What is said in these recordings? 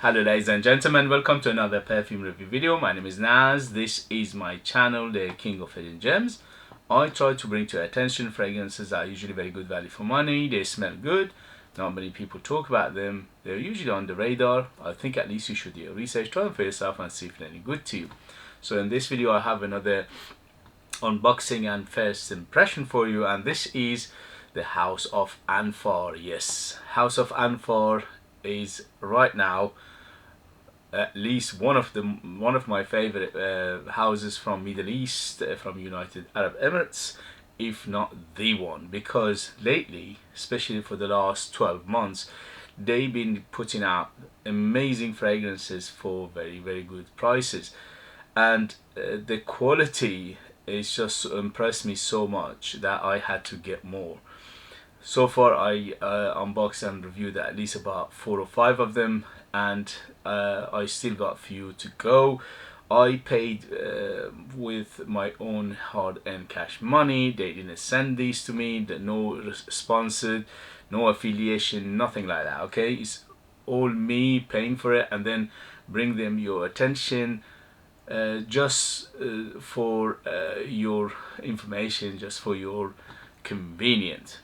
Hello ladies and gentlemen, welcome to another perfume review video. My name is Naz. This is my channel, the King of Hidden Gems. I try to bring to your attention fragrances that are usually very good value for money. They smell good. Not many people talk about them. They're usually on the radar. I think at least you should do your research, try them for yourself and see if they're any good to you. So in this video I have another unboxing and first impression for you, and this is the House of Anfar. Yes, House of Anfar is right now at least one of my favorite houses from Middle East, from United Arab Emirates, if not the one, because lately, especially for the last 12 months, they've been putting out amazing fragrances for very good prices, and the quality is just impressed me so much that I had to get more. So far I unboxed and reviewed at least about 4 or 5 of them, and I still got a few to go. I paid with my own hard-earned cash money. They didn't send these to me, no sponsored, no affiliation, nothing like that. Okay, it's all me paying for it and then bring them your attention, just for your information, just for your convenience.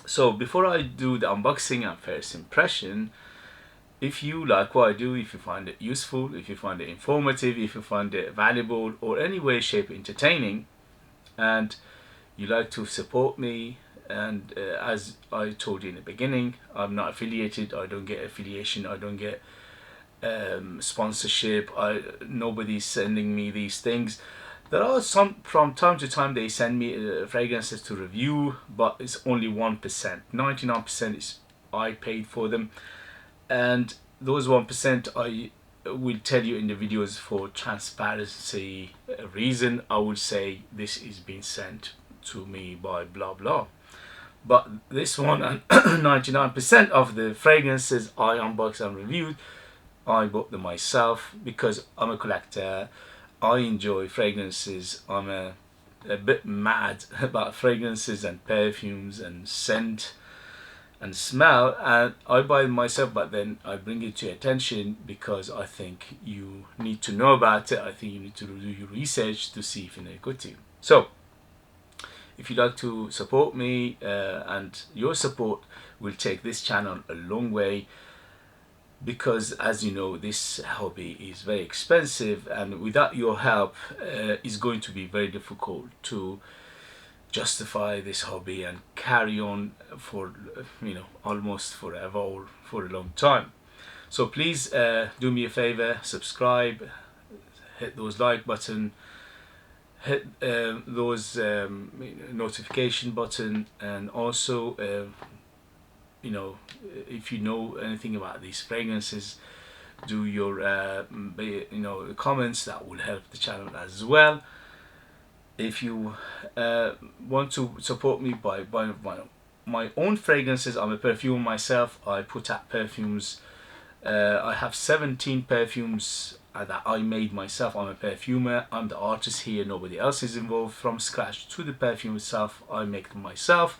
So before I do the unboxing and first impression, if you like what I do, if you find it useful, if you find it informative, if you find it valuable or any way, shape, entertaining, and you like to support me, and as I told you in the beginning, I'm not affiliated, I don't get affiliation, I don't get sponsorship, nobody's sending me these things. There are some, from time to time they send me fragrances to review, but it's only 1%. 99% is I paid for them, and those 1% I will tell you in the videos for transparency reason. I would say this is being sent to me by blah blah, but this one and 99% of the fragrances I unboxed and reviewed, I bought them myself because I'm a collector. I enjoy fragrances. I'm a bit mad about fragrances and perfumes and scent and smell, and I buy them myself, but then I bring it to your attention because I think you need to know about it. I think you need to do your research to see if they're good to you. So if you'd like to support me, and your support will take this channel a long way, because as you know, this hobby is very expensive, and without your help it's going to be very difficult to justify this hobby and carry on for almost forever or for a long time. So please do me a favor, subscribe, hit those like button, hit those notification button, and also if you know anything about these fragrances, do your comments. That will help the channel as well. If you want to support me by buying my own fragrances, I'm a perfumer myself. I put out perfumes. I have 17 perfumes that I made myself. I'm a perfumer. I'm the artist here. Nobody else is involved. From scratch to the perfume itself, I make them myself.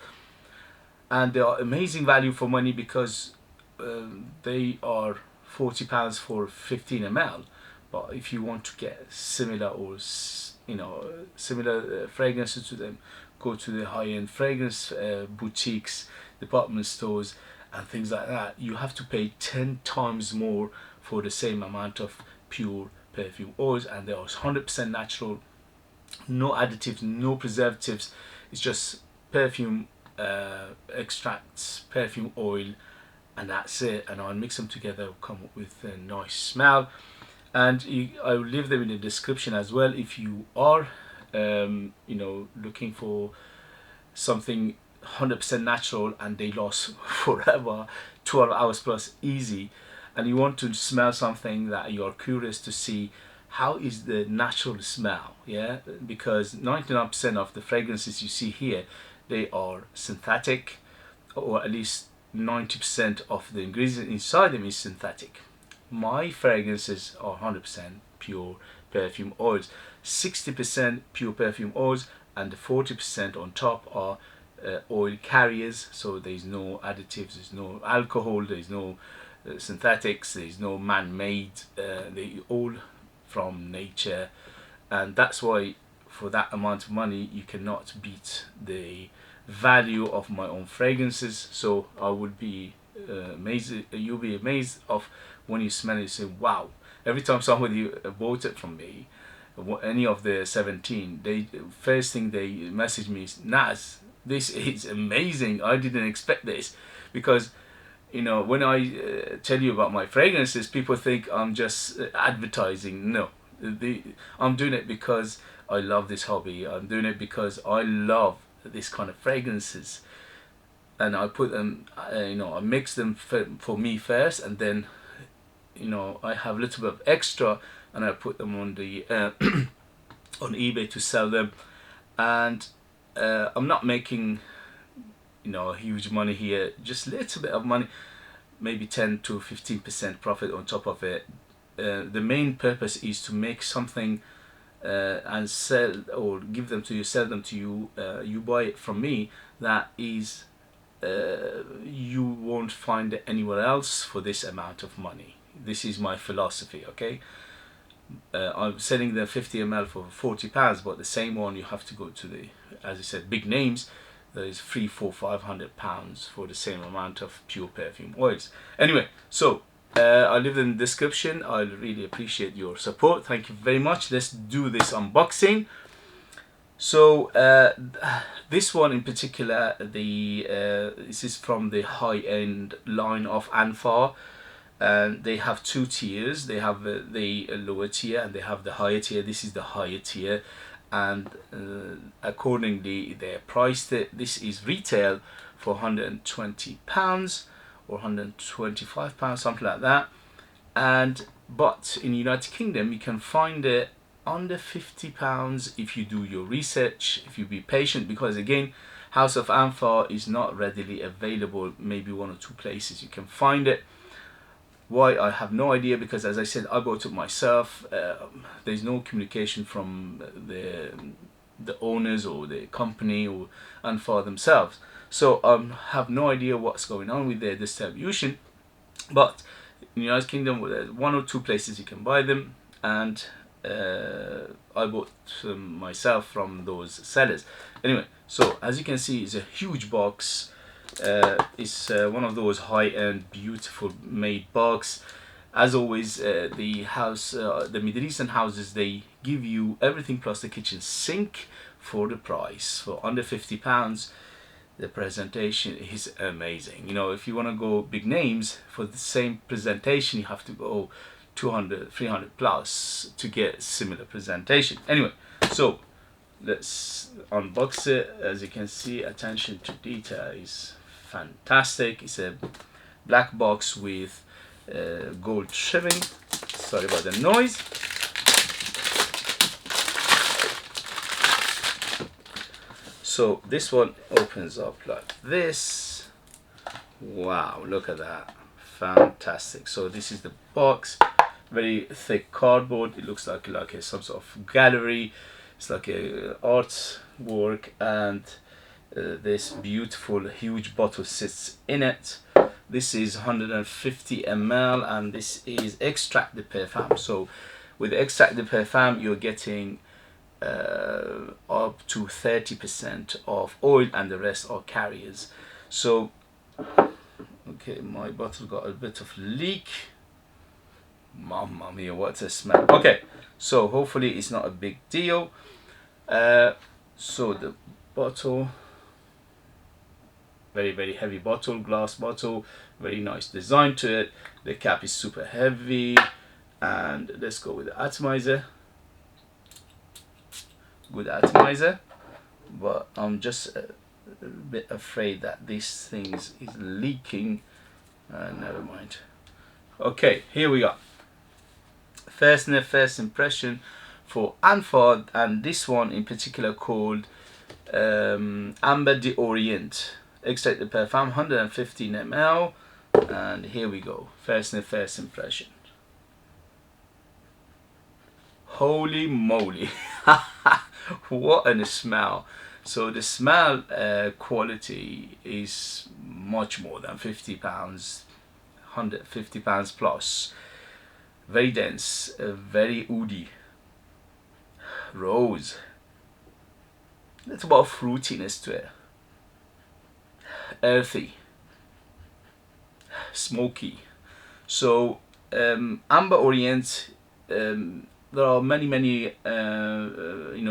And they are amazing value for money because they are £40 for 15 ml. But if you want to get similar or similar fragrances to them, go to the high-end fragrance boutiques, department stores and things like that. You have to pay 10 times more for the same amount of pure perfume oils, and they are 100% natural, no additives, no preservatives. It's just perfume extracts, perfume oil, and that's it. And I'll mix them together, come up with a nice smell. And I will leave them in the description as well if you are looking for something 100% natural and they last forever, 12 hours plus easy, and you want to smell something that you are curious to see how is the natural smell. Yeah, because 99% of the fragrances you see here, they are synthetic, or at least 90% of the ingredients inside them is synthetic. My fragrances are 100% pure perfume oils, 60% pure perfume oils, and the 40% on top are oil carriers. So there's no additives, there's no alcohol, there's no synthetics, there's no man-made, they all from nature, and that's why for that amount of money you cannot beat the value of my own fragrances. So I would be amazed, you'll be amazed of when you smell it, you say wow. Every time somebody bought it from me, any of the 17, they first thing they message me is, Naz, this is amazing, I didn't expect this. Because you know, when I tell you about my fragrances, people think I'm just advertising. No, I'm doing it because I love this hobby. I'm doing it because I love this kind of fragrances, and I put them, you know, I mix them for me first, and then, you know, I have a little bit of extra, and I put them on the on eBay to sell them, and I'm not making, you know, huge money here, just a little bit of money, maybe 10 to 15% profit on top of it. The main purpose is to make something and sell, or give them to you, sell them to you, you buy it from me, that is you won't find it anywhere else for this amount of money. This is my philosophy, okay? I'm selling the 50 ml for £40, but the same one you have to go to the, as I said, big names. There is £300, £400, £500 for the same amount of pure perfume oils. Anyway, so I'll leave in the description. I'll really appreciate your support. Thank you very much. Let's do this unboxing. So this one in particular, this is from the high-end line of Anfar, and they have two tiers. They have the lower tier and they have the higher tier. This is the higher tier, and accordingly they're priced it. This is retail for £120 or £125, something like that, and but in United Kingdom you can find it under £50 if you do your research, if you be patient, because again, House of Anfar is not readily available. Maybe one or two places you can find it. Why, I have no idea, because as I said, I bought it myself. There's no communication from the owners or the company or Anfar themselves, so I have no idea what's going on with their distribution. But in the United Kingdom, there's one or two places you can buy them, and I bought myself from those sellers. Anyway, so as you can see, it's a huge box. It's one of those high-end, beautiful made box. As always, the Middle Eastern houses, they give you everything plus the kitchen sink for the price, for under £50. The presentation is amazing. You know, if you want to go big names for the same presentation, you have to go 200, 300 plus to get similar presentation. Anyway, so let's unbox it. As you can see, attention to detail is fantastic. It's a black box with gold trimming. Sorry about the noise. So this one opens up like this. Wow, look at that, fantastic. So this is the box, very thick cardboard. It looks like some sort of gallery. It's like a artwork, and this beautiful huge bottle sits in it. This is 150 ml, and this is Extrait de Parfum. So with Extrait de Parfum, you're getting up to 30% of oil, and the rest are carriers. So okay, my bottle got a bit of leak. Mamma mia, what a smell. Okay, so hopefully it's not a big deal. So the bottle, very heavy bottle, glass bottle, very nice design to it. The cap is super heavy, and let's go with the atomizer. Good atomizer, but I'm just a bit afraid that this thing is leaking. Never mind. Okay, here we go. First sniff, first impression for Anfar, and this one in particular called Amber d'Orient. Extrait de Parfum, 115 ml, and here we go. First sniff, first impression. Holy moly. What a smell. So the smell quality is much more than £50, £150 plus. Very dense, very woody. Rose. It's about fruitiness to it. Earthy. Smoky. So amber orient, there are many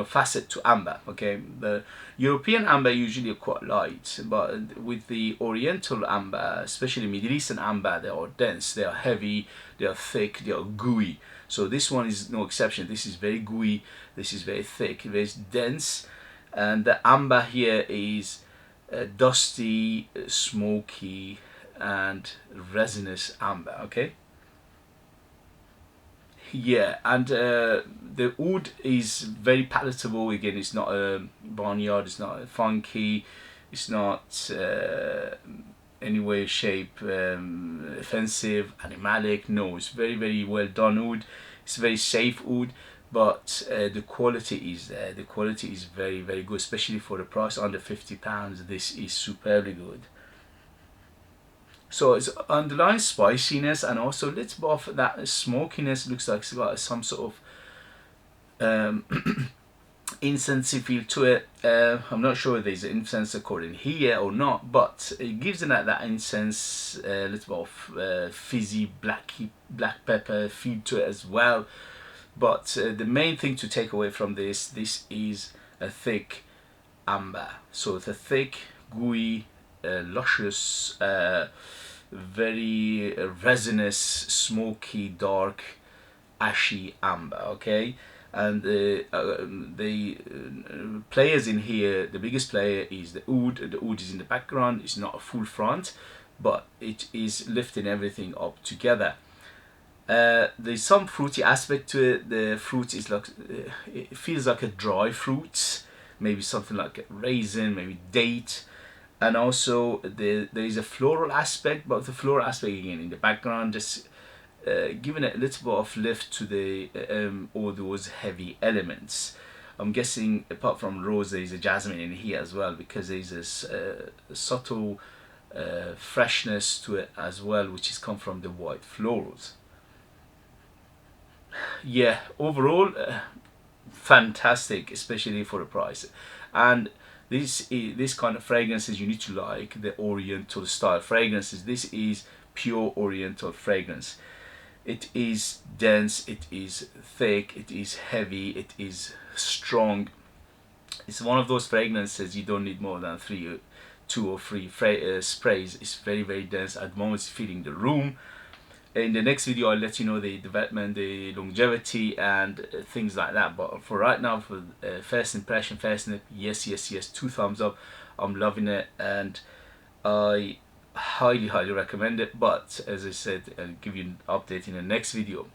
facets to amber. Okay, the European amber usually are quite light, but with the Oriental amber, especially Middle Eastern amber, they are dense, they are heavy, they are thick, they are gooey. So this one is no exception. This is very gooey, this is very thick, very dense, and the amber here is dusty, smoky, and resinous amber. Okay. Yeah, and the wood is very palatable. Again, it's not a barnyard, it's not funky, it's not any way, shape offensive, animalic. No, it's very well done wood. It's very safe wood, but the quality is there. The quality is very good, especially for the price under £50. This is superbly good. So it's underlying spiciness, and also a little bit of that smokiness. Looks like it's got some sort of incensey feel to it. I'm not sure if there's an incense according here or not, but it gives it that incense, a little bit of fizzy black pepper feel to it as well. But the main thing to take away from this is a thick amber. So it's a thick, gooey, luscious, very resinous, smoky, dark, ashy amber. Okay, and the players in here, the biggest player is the oud. The oud is in the background. It's not a full front, but it is lifting everything up together. There's some fruity aspect to it. The fruit is like, it feels like a dry fruit, maybe something like a raisin, maybe date. And also there is a floral aspect, but the floral aspect again in the background, just giving it a little bit of lift to the all those heavy elements. I'm guessing apart from rose, there is a jasmine in here as well, because there's this subtle freshness to it as well, which has come from the white florals. Yeah, overall fantastic, especially for the price. And this kind of fragrances you need to like the Oriental style fragrances. This is pure Oriental fragrance. It is dense, it is thick, it is heavy, it is strong. It's one of those fragrances you don't need more than two or three sprays. It's very dense. At the moment it's filling the room. In the next video I'll let you know the development, the longevity, and things like that. But for right now, for first impression, first sniff, yes, 2 thumbs up. I'm loving it, and I highly recommend it. But as I said, I'll give you an update in the next video.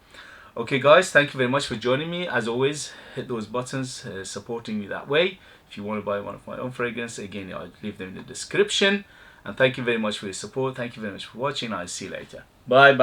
Okay guys, thank you very much for joining me. As always, hit those buttons supporting me that way. If you want to buy one of my own fragrance, again I'll leave them in the description. And thank you very much for your support. Thank you very much for watching. I'll see you later. Bye.